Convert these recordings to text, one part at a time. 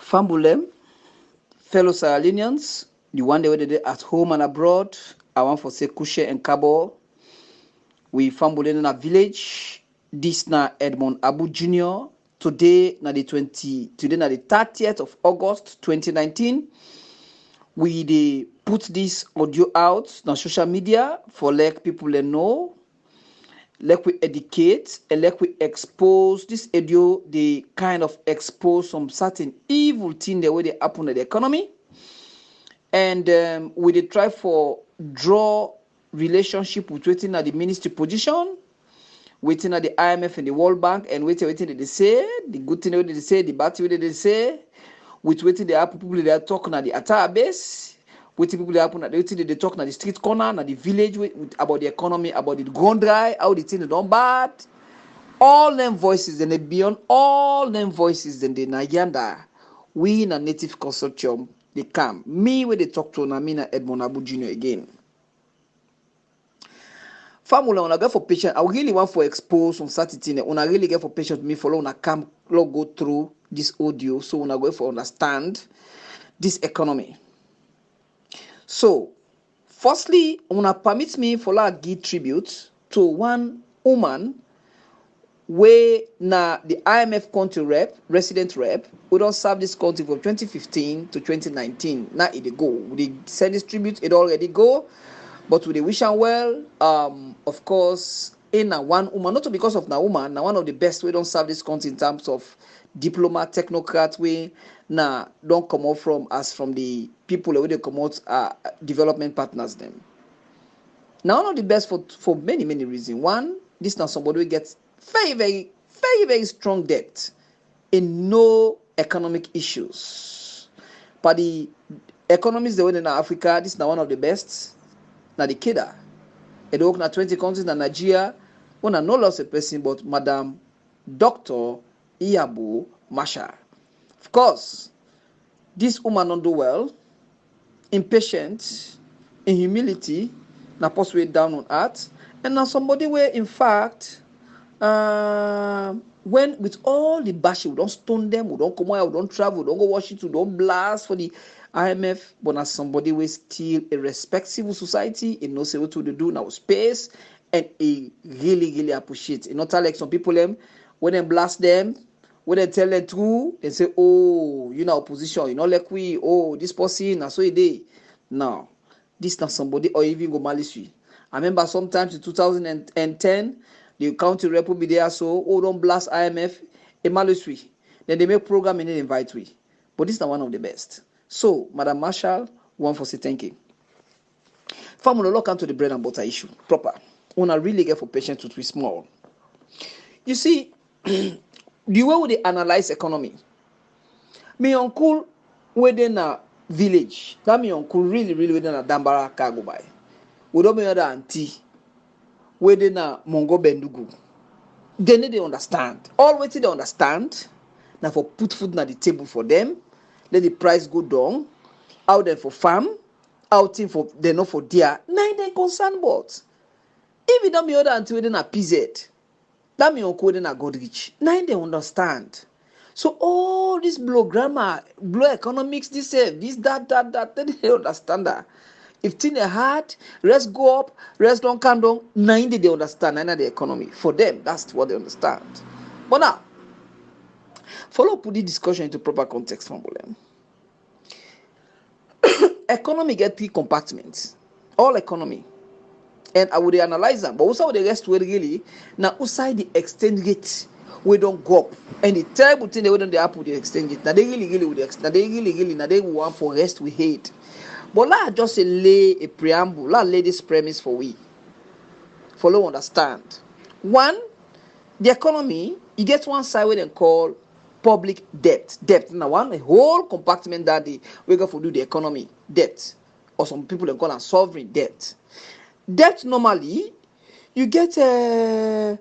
Fambulem, fellow Sierra Leoneans, the one day they at home and abroad, I want for say Kushe and Kabo. We Fambulem in a village. This na Edmond Abu Jr. Today na the 30th of August 2019. We they put this audio out on social media for let people know. Let we educate and let we expose this audio. They kind of expose some certain evil thing the way they happen in the economy, and we they try for draw relationship with waiting at the ministry position, waiting at the IMF and the World Bank, and waiting they say the good thing they say, the bad thing they say, with waiting the people they are talking at the attire base. Waiting people they happen at they talk at the street corner, at the village with about the economy, about it gone dry, how the thing done bad. All them voices and they beyond all them voices and they Nayanda. We in a native consortium they come. Me when they talk to Namina Edmond Abu Jr. again. Formula on I get for patient. I really want for expose on certain on I really get for patient me follow on a come go through this audio so on I go for understand this economy. So, firstly, una permit me for la give tribute to one woman where na the IMF country resident rep, we don't serve this country from 2015 to 2019. Now it go. We send this tribute, it already go, but we wish her well. Of course, in a one woman, not because of na woman, now one of the best we don't serve this country in terms of diplomat, technocrat way. Now don't come out from us from the people where they come out development partners them. Now one of the best for many reasons. One, this now somebody will get very strong debt in no economic issues. But the economies they were in Africa, this is now one of the best. Now the Keda. It work na 20 countries na Nigeria. One no loss a person but Madam Dr. Iyabu Mashat. Of course, this woman don't do well, impatient, in humility, na post way down on earth, and now somebody where in fact, when with all the bashing, we don't stone them, we don't come out, we don't travel, we don't go Washington, we don't blast for the IMF, but now somebody where still a respectable society, and knows what to do now space, and he really appreciate. It not like some people them when they blast them. When they tell the truth, they say, oh, you know, opposition, you know, like we, oh, this person, and so it is. No, this not somebody, or even go malice. I remember sometimes in 2010, the county rep will be there, so, oh, don't blast IMF, a malice. Then they make program and they invite we. But this is not one of the best. So, Madam Marshall, one for say thank you. From when look into the bread and butter issue, proper. When I really get for patients to be small. You see, the way they analyze economy, me uncle within a village, that me uncle really within a Dambara cargo by. We don't mean other auntie within a Mongo Bendugu. Then they understand. All what they understand, now for put food on the table for them, let the price go down, out there for farm, out in for they not for deer, nine they concern about. If you don't mean other auntie within a PZ. That means you're coding a God rich. Now they understand. So all this blow grammar, blow economics, this, that, they understand that. If things are hard, rest go up, rest don't come down, now they understand the economy. For them, that's what they understand. But now, follow put the discussion into proper context from them. Economy get three compartments. All economy. And I would analyze them, but also the rest will really now outside the exchange rate we don't go up. And the terrible thing they wouldn't happen with the exchange rate. Now they really with the exchange. Now they really now they want for rest we hate. But let just lay a preamble, let lay this premise for we. Follow understand. One, the economy, you get one side where they call public debt. Debt. Now one a whole compartment that we go for do the economy debt. Or some people they call it sovereign debt. Debt normally, you get debt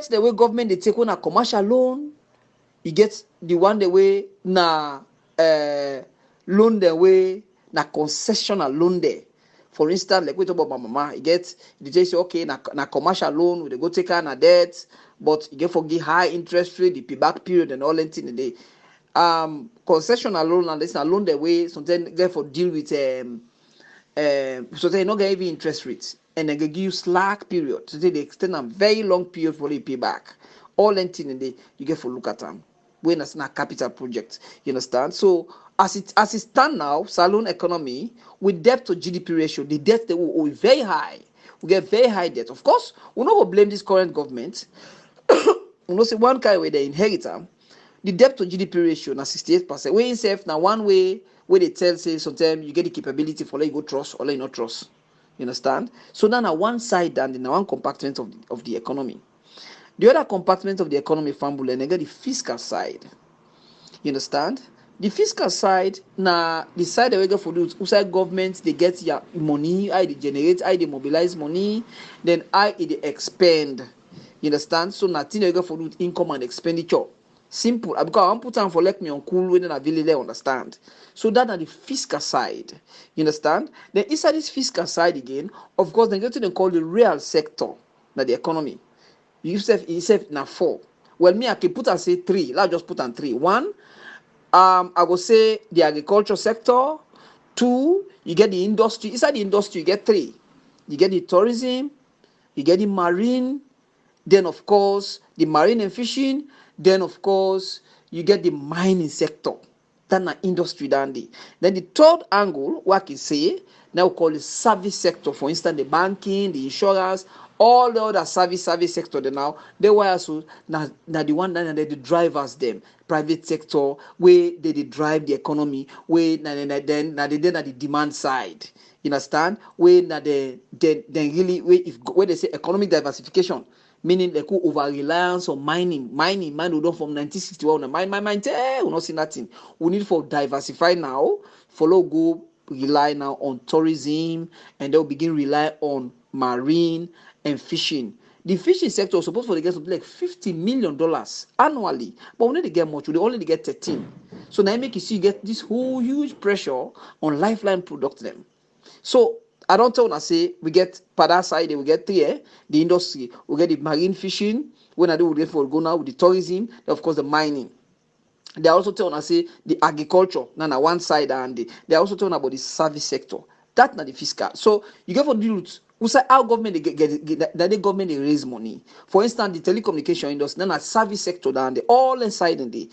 the way government they take on a commercial loan. You get the one the way na loan the way na concessional loan there. For instance, like we talk about mama, you get they say okay na commercial loan, they go take on a debt, but you get for give high interest rate, the payback period and all that thing. concession alone and this alone the way sometimes therefore deal with so they not get even interest rates and they give you slack period. So they extend a very long period for you pay back. All anything in the you get for look at them when it's not capital project. You understand? So as it stand now, saloon economy with debt to GDP ratio, the debt they will owe very high. We get very high debt. Of course, we not go blame this current government. We know say one kind where they inherit them. The debt to GDP ratio na 68%. Wey itself na one way where they tell say sometimes you get the capability for let you go trust or let you not trust. You understand? So now na one side and na one compartment of the economy. The other compartment of the economy fumble and they get the fiscal side. You understand? The fiscal side na the side they go for those outside government they get your money, how they generate, how they mobilize money, then how they expend. You understand? So nothing they go for those income and expenditure. Simple. Because I want put on for like me on cool when I really understand. So that are the fiscal side. You understand? Then inside this fiscal side again, of course, they get to call the real sector, that the economy. You said now 4. Well, me I can put and say 3. Let's just put on 3. 1, I go say the agriculture sector. 2, you get the industry. Inside the industry, you get 3. You get the tourism, you get the marine, then of course the marine and fishing. Then, of course, you get the mining sector. That's an industry dandy. Then the third angle, what I can say, now we call the service sector. For instance, the banking, the insurance, all the other service sector. They now they were also now the one that they the drivers them private sector where they drive the economy where then at the demand side. You understand? Where now they really where they say economic diversification. Meaning they could over reliance on mining. Mine we don't from 1961. Mine, we not see nothing. We need for diversify now. Follow go rely now on tourism, and they'll begin rely on marine and fishing. The fishing sector is supposed to get something like $50 million annually, but we need to get much. We only get 13. So now make you see you get this whole huge pressure on lifeline product them. So I don't tell I say we get per that side, we get 3, the industry, we get the marine fishing, when I do we get for go now with the tourism, of course the mining. They also tell I say the agriculture, now one side, and they also tell about the service sector. That's not the fiscal. So you get for the route. We say how government that the government they raise money. For instance, the telecommunication industry, then a service sector down there, all inside in the,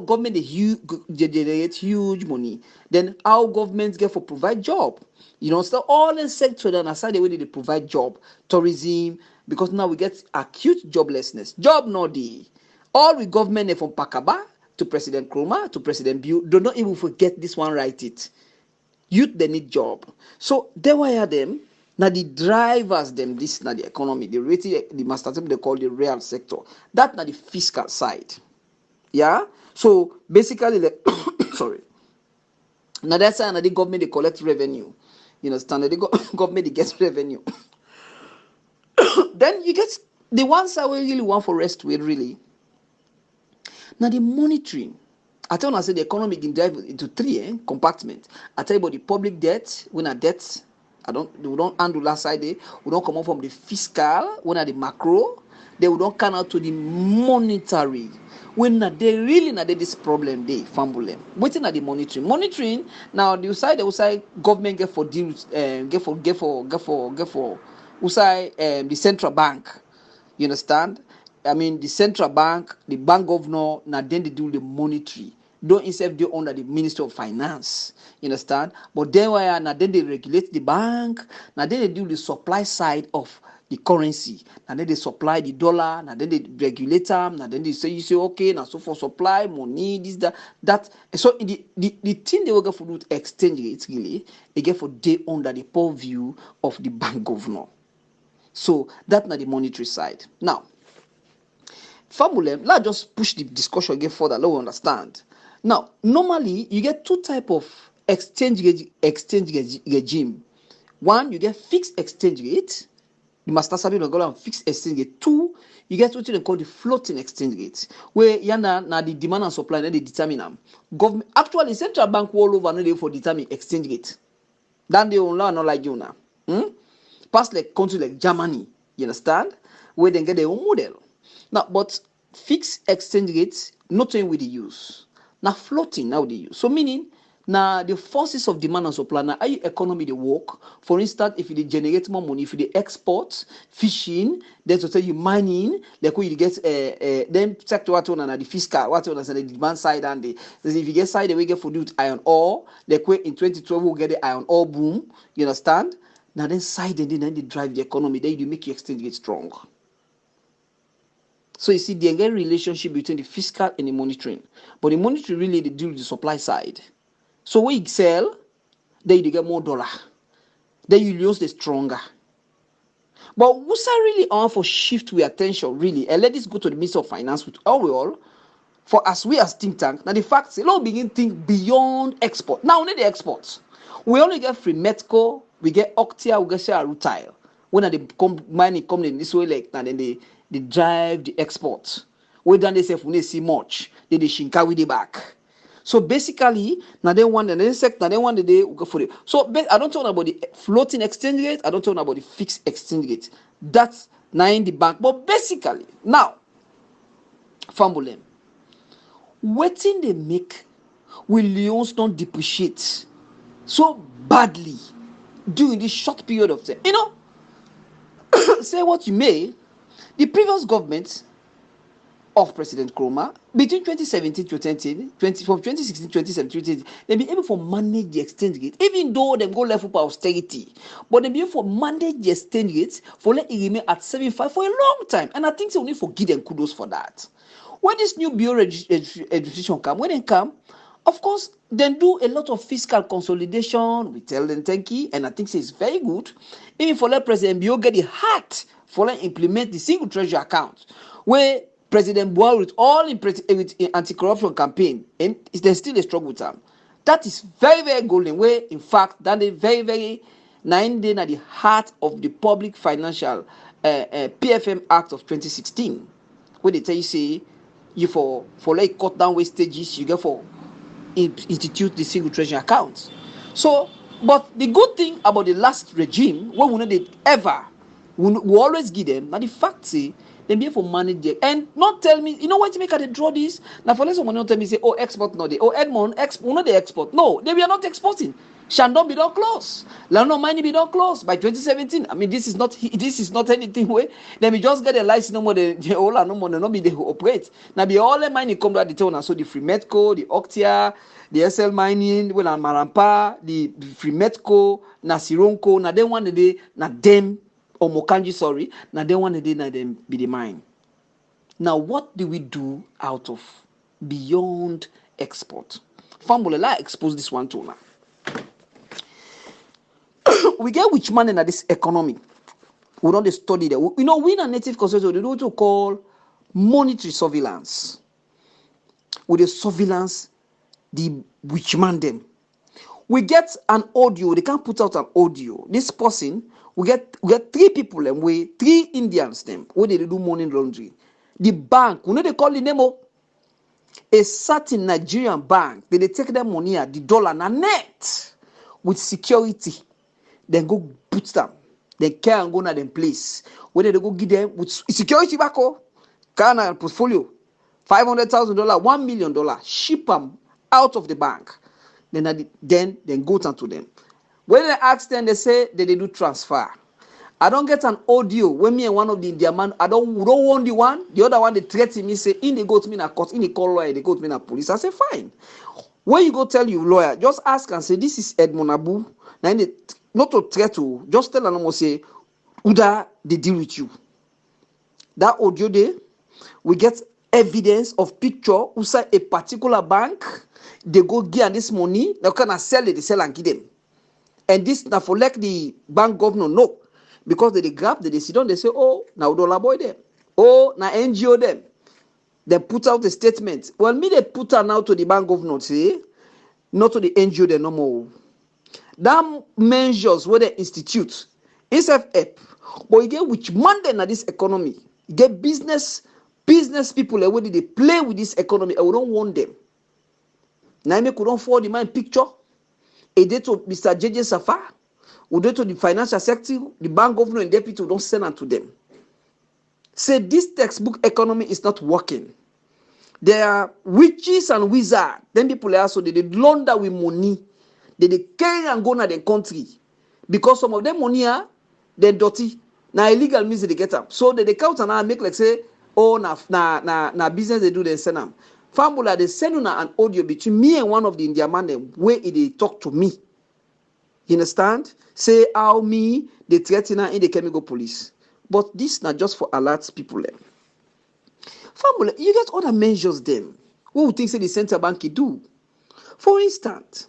government they generate huge money. Then how governments get for provide job. So all in sector then aside the way they provide job, tourism, because now we get acute joblessness. Job not the all we government from Pakaba to President Kroma to President Biu do not even forget this one write it. Youth they need job. So they wire them. Now the drivers them this now the economy, the rating the master they call the real sector. That now the fiscal side. Yeah. So basically sorry. Now that's how the government they collect revenue. You understand? The government they gets revenue. Then you get the ones that we really want for rest with really. Now the monitoring. I tell you I say the economy can dive into 3 compartments. I tell you about the public debt, when a debt. We don't handle that side. We don't come out from the fiscal, when at the macro, they will don't come out to the monetary. When they really not this problem, they fumble them. Waiting at the monitoring. Monitoring now the outside government get for deals, get for outside the central bank. You understand? I mean the central bank, the bank governor, now then they do the monetary. Don't instead do under the Ministry of Finance. You understand? But then now then they regulate the bank. Now then they do the supply side of the currency. Now then they supply the dollar. Now then they regulate them. Now then they say okay. Now so for supply money this that. So the thing they will get for do exchange rate really they get for day under the purview of the bank governor. So that's not the monetary side. Now, formula. Let's just push the discussion again further. Let we understand. Now, normally you get 2 types of exchange regime. 1, you get fixed exchange rate. You must start go on fixed exchange rate. 2, you get what they call the floating exchange rate, where now the demand and supply then they determine them. Government actually central bank all over now they for determine exchange rate. Then they will not like you now. Past like country like Germany, you understand, where they get their own model. Now, but fixed exchange rates not only with the use. Now floating now they use. So meaning now the forces of demand and supply now how your economy they work. For instance, if you generate more money, if you export, fishing, then to tell you mining, like when you get then sector what on the fiscal, what on the demand side and the if you get side we get for do iron ore, like in 2012 we'll get the iron ore boom. You understand? Now then side and then they drive the economy, then you make your exchange rate strong. So you see the engaged relationship between the fiscal and the monitoring. But the monitoring really they deal with the supply side. So when you sell, then you get more dollar. Then you lose the stronger. But what's really on for shift with attention really? And let this go to the Minister of Finance with all for us we as think tank. Now the fact is, let's begin think beyond export. Now only the exports. We only get free Metco, we get Octia, we get share retail. When they come money come in this way like now then they drive the exports. We done they say when they see much, they shinka with the back. So basically, now they want the next sector, now they want the day we go for it. So I don't talk about the floating exchange rate, I don't talk about the fixed exchange rate. That's now in the bank. But basically, now, Fambolem, waiting they make will Leone's don't depreciate so badly during this short period of time. You know, say what you may, the previous government of President Nkrumah between 2017 to 2020, from 2016 to 2017, they be able to manage the exchange rate, even though them go level for austerity, but they be able to manage the exchange rate for let it remain at 75 for a long time. And I think they only forgive them kudos for that. When this new bureau registration come, when they come, of course, then do a lot of fiscal consolidation. We tell them thank you, and I think it's very good. Even for let President Bio get the heart for let implement the single treasury account, where President Buhari with all in anti-corruption campaign, and there's still a struggle with them. That is very, very golden. Where in fact that is very, very 9 days at the heart of the Public Financial PFM Act of 2016, where they tell you say you for like cut down wastages, you get for institute the single treasury account. So, but the good thing about the last regime, when we know they ever, we always give them, now the fact say they be able to manage it and not tell me, you know what to make they draw this. Now for someone not tell me say, oh export no they, oh Edmond export no they export. No, they were not exporting. Shandong be done close. Lano mining be done close by 2017. I mean this is not anything where then we just get a license no more the all no more no be they operate. Now be all the mining come to the town so the free Metco, the Octia, the SL mining, when Marampa, the free Metco, na Sironko, na then one day na them or Mokanji, sorry, now they want to do them be the mine. Now, what do we do out of beyond export? Fambola, expose this one to now. We get which man in this economy. We don't study that. You know, we in a native consortium, they do what we call monetary surveillance. With the surveillance, the which man them. We get an audio, they can't put out an audio. This person, we get 3 people and 3 Indians them where they do money laundering. The bank, we know they call the name of a certain Nigerian bank. They take their money at the dollar na net with security. Then go put them. They can't go na them place. Where they go give them with security back Ghana portfolio, $500,000, $1 million, ship them out of the bank. Then go down to them. When they ask them, they say that they do transfer. I don't get an audio when me and one of the Indian man, I don't want the one. The other one, they threaten me, say, in they go to me na court, in they call lawyer, they go to me na police. I say, fine. When you go tell you lawyer, just ask and say, this is Edmond Abu. Now, not to threat to, just tell them, say, Uda, they deal with you. That audio there, we get evidence of picture who say a particular bank, they go give this money, they can sell it, they sell and give them. And this now for like the bank governor no, because they grab, they sit down, they say, oh, now dollar boy them, oh, now NGO them. They put out a statement. Well, me they put out now to the bank governor, say, not to the NGO they no more. That measures where they institute, SFF, but you get which Monday na this economy, you get business people where they play with this economy, and we don't want them. Now me could don't forward the mind picture. A day to Mr. JJ Safar, we do to the financial sector, the bank governor and deputy don't send it to them. Say this textbook economy is not working. There are witches and wizards. Then people also they launder with money. They carry and go to the country. Because some of them money are they dirty. Now illegal means they get up. So they count and make like say, oh na business they do they send them. Famula they send you an audio between me and one of the Indian man where they talk to me. You understand? Say how me they threaten in the chemical police. But this not just for alert people. Family, you get other measures then. What would think say the central bank do? For instance,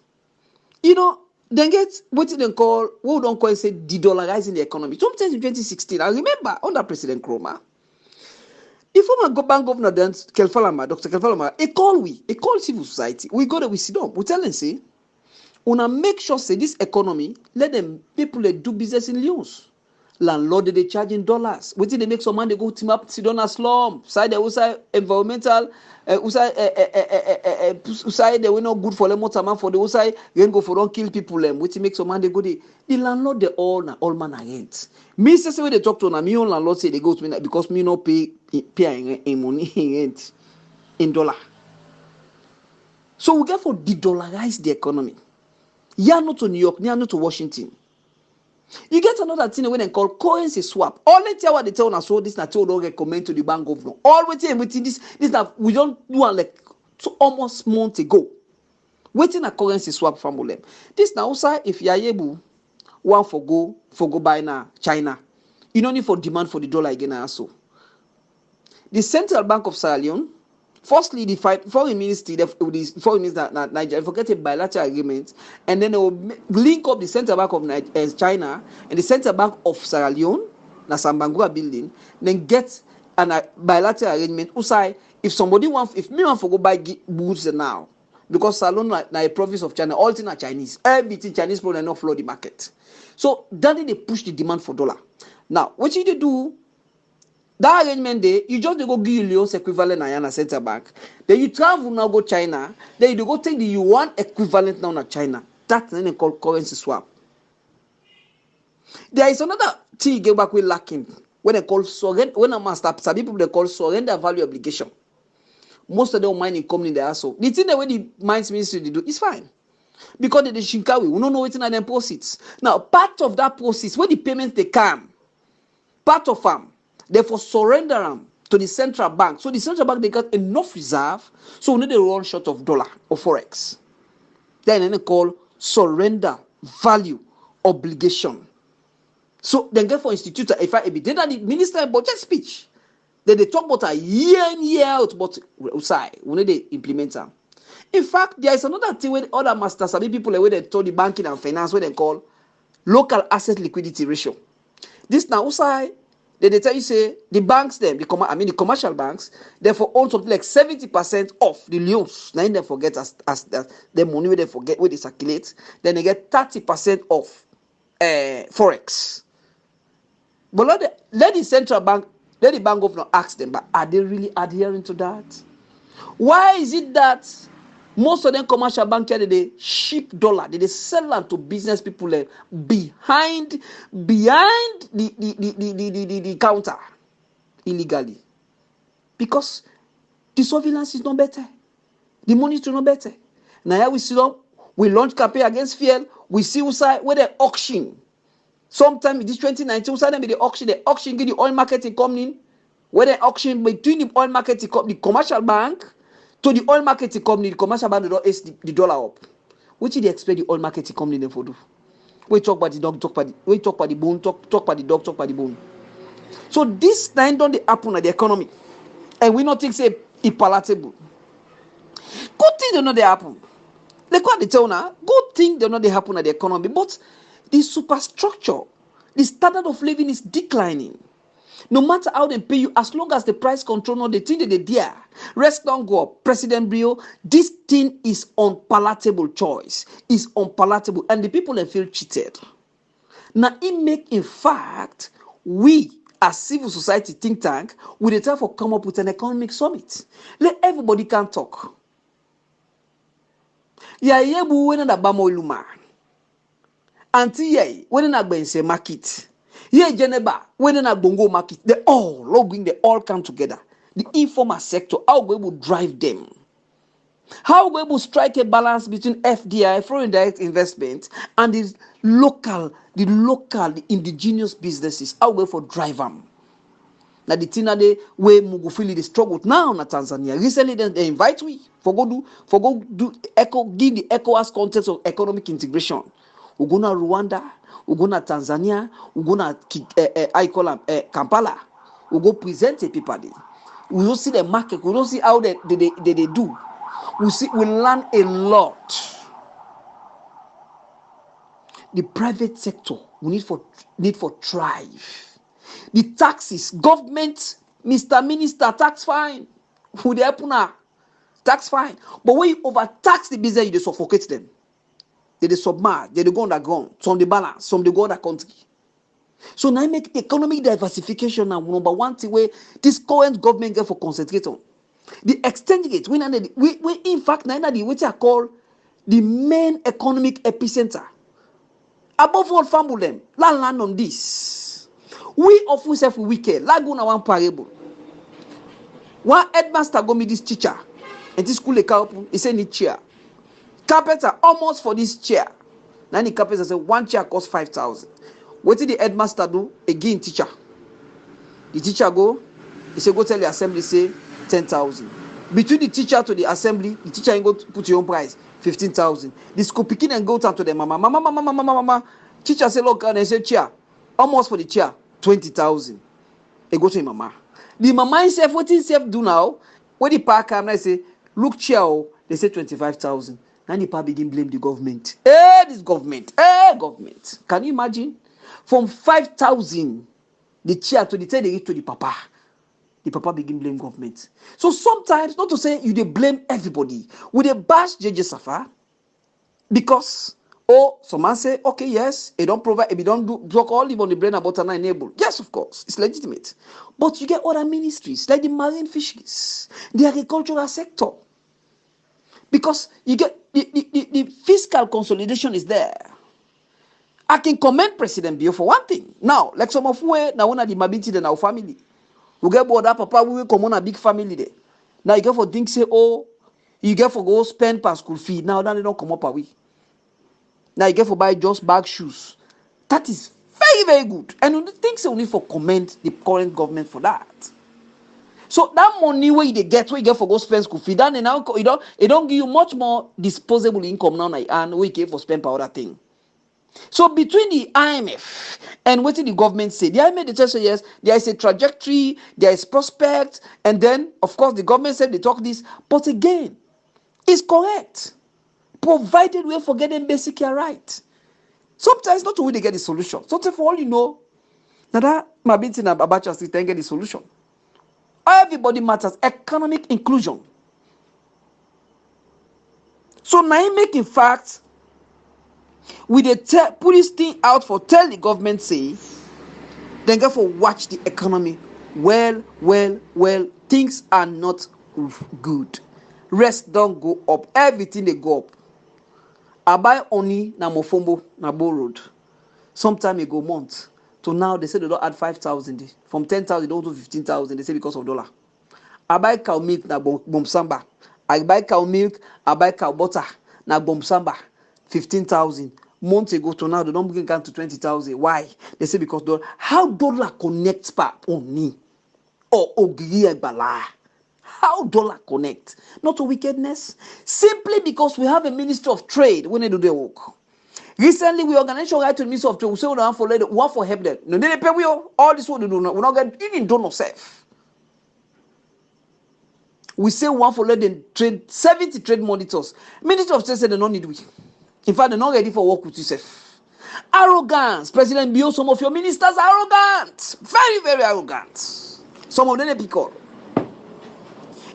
then get what they call, what we don't call it, say de-dollarizing the economy. Sometimes in 2016, I remember under President Nkrumah, the former bank governor then Dr. Kelfalama, he called civil society. We go there, we sit down, we tell them say, una make sure say this economy, let them people do business in Leones. Landlord they charge in dollars. Waiting they make some money, they go team up, sit on a slum. Side they also environmental, side they were not good for them. What time for the outside, then go for don't kill people. Waiting make some money, they go the landlord they all man rent. Me say when they talk to me own landlord say they go to me because me no pay in money in rent in dollar. So we get for de-dollarize the economy. Yeah, not to New York, yeah, not to Washington. You get another thing when they call currency swap. All let's tell what they tell us. So this not don't recommend to the bank governor. All waiting everything this that we don't do like almost months ago. Waiting a currency swap from them. This now also if you are able one for go buy now China. You don't need for demand for the dollar again also. The Central Bank of Sierra Leone. Firstly, the foreign ministry, foreign minister Nigeria, forget a bilateral agreement, and then they will link up the Central Bank of China and the Central Bank of Sierra Leone, na Sambangura building, then get a bilateral arrangement. Usai, if me want to go buy goods now, because Sierra Leone na a province of China, all things are Chinese, everything Chinese people not flood the market. So that they push the demand for dollar. Now, what you do? That arrangement day, you just go give you Leone's equivalent na Central Bank. Then you travel now go China. Then you go take the yuan equivalent now na China. That's then they call currency swap. There is another thing you get back with lacking when they call surrender. When a master, some people they call surrender value obligation. Most of them mining company they also. The thing that when the mines ministry they do is fine. Because they shinkawi, we don't know what's in them proceeds. Now, part of that process, when the payments they come, part of them. Therefore, surrender them to the central bank. So the central bank they got enough reserve, so we need to run short of dollar or forex. Then they call surrender value obligation. So then get for institute if I be then the minister budget speech. Then they talk about a year in year out, but outside we need to implement them. In fact, there is another thing where other masters, some people where they told the banking and finance where they call local asset liquidity ratio. This now outside. They tell you say the banks them, the commercial banks, therefore own something like 70% of the loans. Now they forget as the money where they forget where they circulate. Then they get 30% of forex. But let the central bank, let the bank governor ask them, but are they really adhering to that? Why is it that most of them commercial banks they ship dollar, they sell them to business people behind the counter illegally? Because the surveillance is not better, the money is not better. Now here we see them, we launch campaign against fuel, we see where they auction. Sometime in this 2019, the auction get the oil marketing company, where they auction between the oil marketing company, the commercial bank. To the oil marketing company, the commercial bank don't ace the dollar up. What do they expect the oil marketing company them for do? We talk about the dog, talk about the bone, talk about the dog, talk about the bone. So this time don't they happen at the economy, and we not think say it palatable. Good thing they know they happen. Like what they tell now, good thing they know they happen at the economy, but the superstructure, the standard of living is declining. No matter how they pay you, as long as the price control, no, the thing that they dare, rest don't go up. President Brio, this thing is unpalatable choice. Is unpalatable, and the people they feel cheated. Now, it make, in fact, we as civil society think tank, we the time for come up with an economic summit. Let everybody can talk. Ya yebu wena na bamo iluma. Anti ye wena na bense market. Here, Geneva, when in a bongo market, they all come together. the informal sector, how we will drive them. How we will strike a balance between FDI, foreign direct investment, and the local, the indigenous businesses. How we for drive them. Now the thing that they way Mugufili they struggle now in Tanzania. Recently they invite we for go do give the ECOWAS context of economic integration. We go to Rwanda, we go to Tanzania, we go to Kampala. We go present the people there. We don't see the market. We don't see how they do. We learn a lot. The private sector we need for thrive. The taxes, government, Mr. Minister, tax fine. Who they happen now? Tax fine. But when you overtax the business, you suffocate them. They submerge, they go underground, some they balance, some they go other country. So now make economic diversification now number one thing where this current government get for concentrate on. The exchange rate, we in fact now the what I call the main economic epicenter. Above all, famble them. Land on this. We of ourselves wicked. Like one parable. One headmaster go me this teacher, and this school he say need chair. Carpenter almost for this chair. Now the carpenter say one chair costs 5,000. What did the headmaster do? Again teacher. The teacher go. He say go tell the assembly say 10,000. Between the teacher to the assembly, the teacher ain't go put your own price 15,000. The school picking and go down to the mama. Teacher say look and they say chair almost for the chair 20,000. They go to him mama. The mama himself what himself do now? When the park come I say look chair they say 25,000. Now the park begin blame the government. This government. Government. Can you imagine? From 5,000 the chair to the time they get to the papa. The papa begin blame government. So sometimes, not to say you they blame everybody, we they bash JJ Safa because some man say, okay, yes, they don't provide, if you don't do drug all live on the brain about and enable. Yes, of course, it's legitimate. But you get other ministries like the marine fisheries, the agricultural sector. Because you get the fiscal consolidation is there. I can commend President Bio for one thing. Now, like some of where now one of the Mabiti in our family. We get bored up, papa, we will come on a big family there. Now you get for things say, you get for go spend per school fee. Now they don't come up a week. Now you get for buy just bag shoes. That is very, very good. And the things only for commend the current government for that. So that money where you get for go spend school fee, then now it don't give you much more disposable income now and we get for spend per other thing. So between the IMF and what did the government say? The IMF they tell say yes, there is a trajectory, there is prospect, and then of course the government said they talk this, but again, it's correct. Provided we forget them basic care right. Sometimes not only they get the solution. Sometimes for all you know, now that my binti na Abacha still get the solution. Everybody matters. Economic inclusion. So now make in fact. We they put this thing out for tell the government say, then go for watch the economy. Well, things are not good. Rest don't go up. Everything they go up. I buy only na Mofombo na Bo Road. Sometime ago month. To now they say they don't add 5,000. From 10,000 down to 15,000. They say because of dollar. I buy cow milk na Bomsamba. I buy cow milk. I buy cow butter na Bomsamba. 15,000 months ago to now they don't bring down to 20,000. Why? They say because how dollar connects pa only or ogiri bala. How dollar connect? Not to wickedness. Simply because we have a Minister of Trade when they do their work. Recently we organized a right to the Minister of Trade. We say we don't want for help them. No, they pay we all this what they do. We not get even donor safe. We say we want for let them trade 70 trade monitors. Minister of Trade said they don't need we. In fact, they're not ready for work with yourself. Arrogance. President Bio, some of your ministers are arrogant. Very, very arrogant. Some of them they pick up.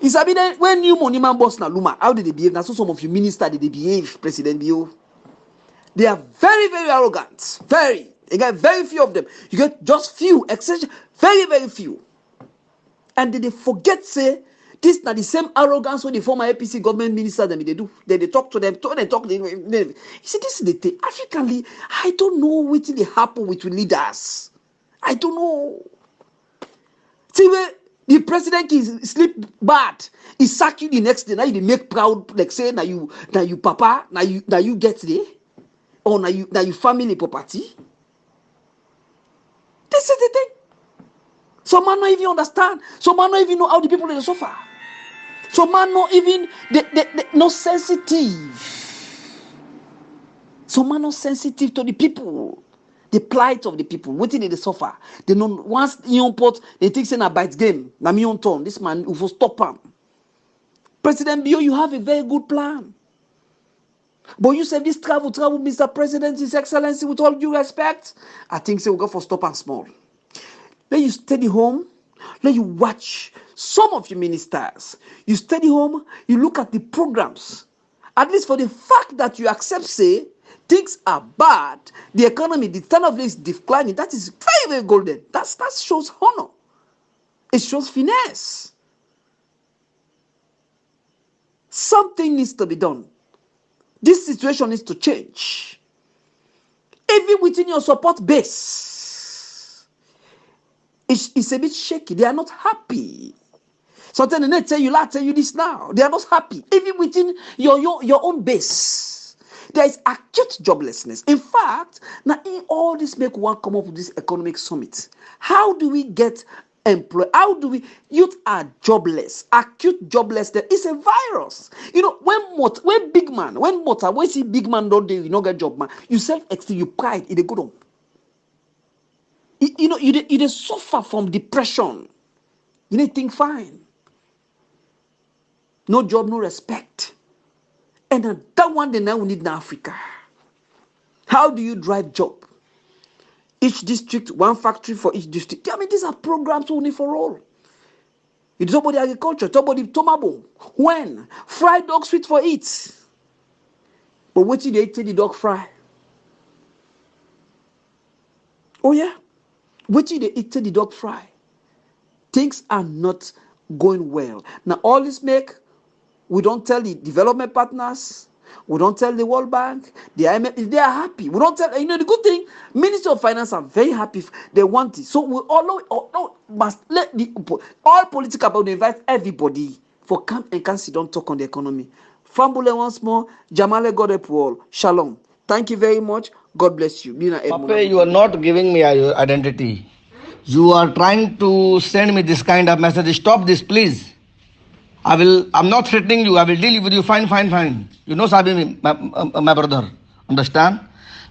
It's a bit when new money man boss na Luma, how did they behave? Now, so some of you ministers did they behave, President Bio? They are very, very arrogant. Very. You get very few of them. You get just few, exception, very, very few. And they forget say, this not the same arrogance when the former APC government minister them they do. They talk to them, they talk. You see, this is the thing. Africanly, I don't know what they happen with leaders. I don't know. See, The president is sleep bad. He sack you the next day. Now you make proud, like say now you papa, now you get there, or now you family property. This is the thing. Some man not even understand. Some man not even know how the people they suffer. Some man not even they not sensitive. Some man not sensitive to the people, the plight of the people. What did they suffer? They know once you put they think saying a bite game. Na me on turn. This man will stop him. President Bio, you have a very good plan. But you say this travel, Mr. President, His Excellency, with all due respect, I think say we'll go for stop and small. Let you study home. Let you watch some of your ministers. You study home. You look at the programs. At least for the fact that you accept, say, things are bad, the economy, the standard of living is declining. That is very, very golden. That shows honor. It shows finesse. Something needs to be done. This situation needs to change. Even within your support base, it's a bit shaky. They are not happy. Sometimes they tell you this now. They are not happy. Even within your own base, there is acute joblessness. In fact, now in all this make one come up with this economic summit. How do we get employed? How do we? Youth are jobless. Acute joblessness is a virus. You know, when big man, when see big man don't do, you not get job, man. You self-esteem, you pride, it go down. You know, you suffer from depression. You need to think fine. No job, no respect. And that one day now we need in Africa. How do you drive job? Each district, one factory for each district. I mean, these are programs only for all. You talk about the agriculture, talk about the tomabo. When? Fried dog sweet for it. But what did they eat the dog fry? Oh yeah? What did they eat the dog fry? Things are not going well. Now all this we don't tell the development partners, we don't tell the World Bank, the IMF, if they are happy. We don't tell, the good thing, Minister of Finance are very happy. They want it. So we all must let all political people invite everybody for come and can sit down talk on the economy. Fambule once more, Jamale Godepwol. Shalom. Thank you very much. God bless you. Papa, you are not giving me your identity. You are trying to send me this kind of message. Stop this, please. I'm not threatening you. I will deal with you. Fine. You know, Sabi, my brother. Understand?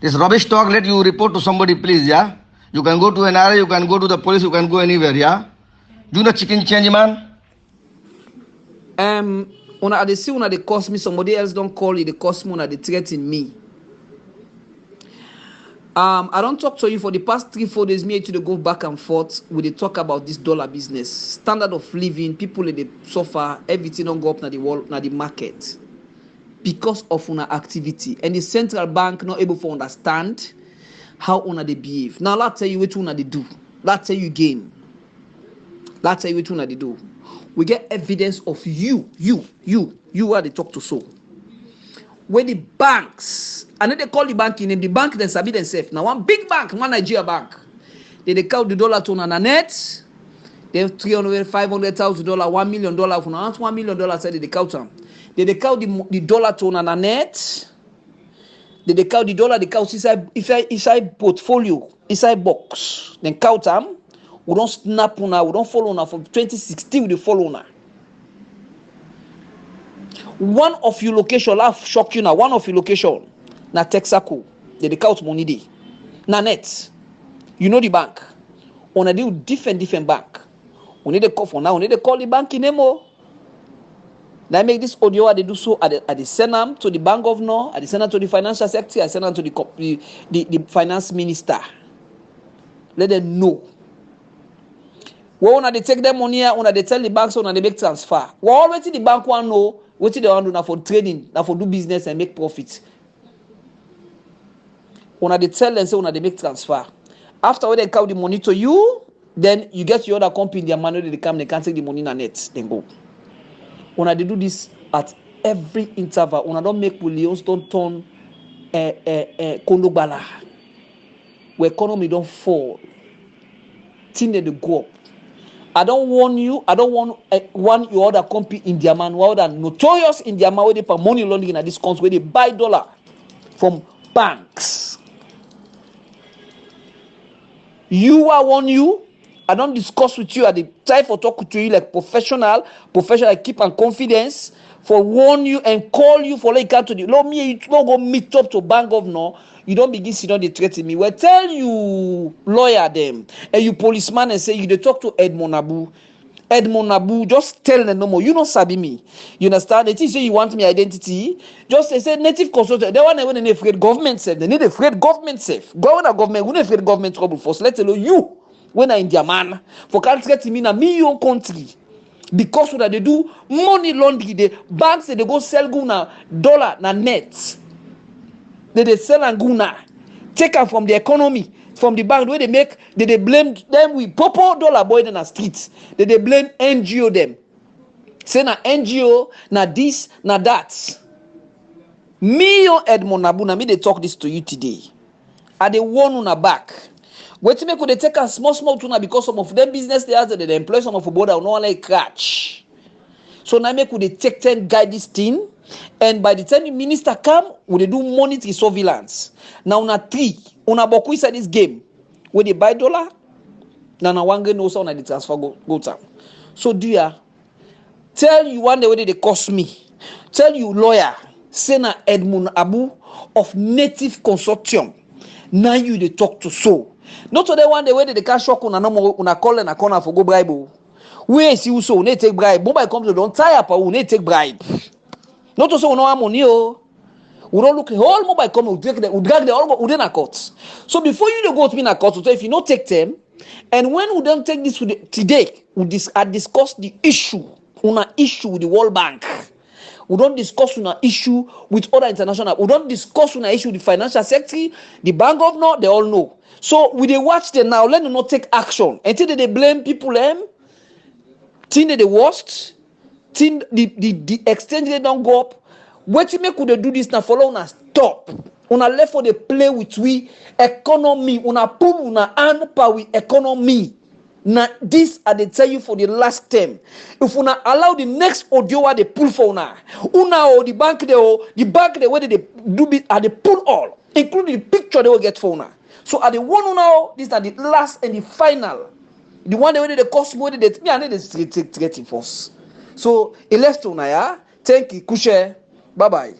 This rubbish talk, let you report to somebody, please, yeah? You can go to an area, you can go to the police, you can go anywhere, yeah? Do not chicken change, man. Una they see una they cost me, somebody else don't call you, they cost me, una they threaten me. I don't talk to you for the past 3-4 days. Me and you go back and forth. We they talk about this dollar business, standard of living. People they suffer. Everything don't go up na the world, na the market, because of una activity. And the central bank not able to understand how una they behave. Now let's tell you what una they do. Let's tell you game. Let's tell you what una they do. We get evidence of you are they talk to so. When the banks, and then they call the bank in name, the bank then sabi themselves. Now one big bank, one Nigeria bank, they count the dollar to on a net. They have $300,000, $500,000, $1 million. For now, $1 million said they count them. They count the dollar to on a net. They count the dollar, they count inside portfolio, inside box. Then count them. We don't snap on, we don't follow on. From 2016, we follow on. One of your location, laugh shock you now. One of your location, na Texaco, they count money day. Na net, you know the bank. On a deal different bank. We need to call for now. We need to call the bank in Nemo. Now I make this audio. They do so. I send them to the bank governor. I send them to the financial secretary. I send them to the finance minister. Let them know. When they take them money, when they tell the bank so when they make transfer. Well, already the bank want know. What they want to do now for trading, now for do business and make profit. When they tell them, say when they make transfer. After when they count the money to you, then you get your other company, their money, they come, they can take the money in a net, then go. When they do this at every interval, when I don't make Leones don't turn Kondo Bala, where economy don't fall, things they go up. I don't want you. I don't want one your other company in their man, one other notorious in their man where they pay money laundering at this country where they buy dollar from banks. You I want you. I don't discuss with you. I try for talk to you like professional. I keep on confidence for warn you and call you for like to the law. Me, you don't go meet up to bank governor. You don't begin sit down, they threaten me. Well, tell you lawyer them and you policeman and say you they talk to Edmond Abu. Edmond Abu, just tell them no more. You don't sabi me. You understand? They say you want me identity. Just say native consultant. They want when they afraid government safe. They need afraid government safe. Government, we need afraid government trouble first. Let alone you. When I in their man for country to me na me your country. Because what they do money laundering, the banks they go sell guna dollar na net. They sell and guna. Take them from the economy. From the bank where they make, they blame them with purple dollar boy in the streets. They blame NGO them. Say na NGO, na this, na that. Me your Edmond Abu, na me they talk this to you today. Are they one on a back? Wait make they take a small tuna because some of them business they have they employ some of the border no one like catch. So now make they take 10 guide this thing, and by the time the minister come, we they do monetary surveillance. Now na 3, una boku inside this game where they buy dollar, na one game no sound the transfer go down. So dear, tell you one day where they cost me. Tell you lawyer, say na Edmond Abu of Native Consortium. Now you they talk to so. Not to the one day where they can shock una no more una call and a corner for go bribe. Where see you so they take bribe. Mobile comes to don't tie up or they take bribe. Not to say no money oh. We don't look all mobile come we drag the all we na court. So before you go to me na court, so if you not take them, and when we don't take this today, I discuss the issue, una issue with the World Bank. We don't discuss an issue with other international. We don't discuss an issue with the financial sector, the bank governor, they all know. So we they watch them now, let them not take action. Until they blame people think they worst, think the exchange they don't go up. What you make could they do this now follow una stop. Una left for the play with we economy. Una put una hand power with economy. Now this I they tell you for the last term. If una allow the next audio what they pull for una or the bank they where they do it and they pull all, including the picture they will get for una. So at the one now, these are the last and the final. The one where they cost more than me and they take force. So it left una ya. Thank you, Kushe. Bye bye.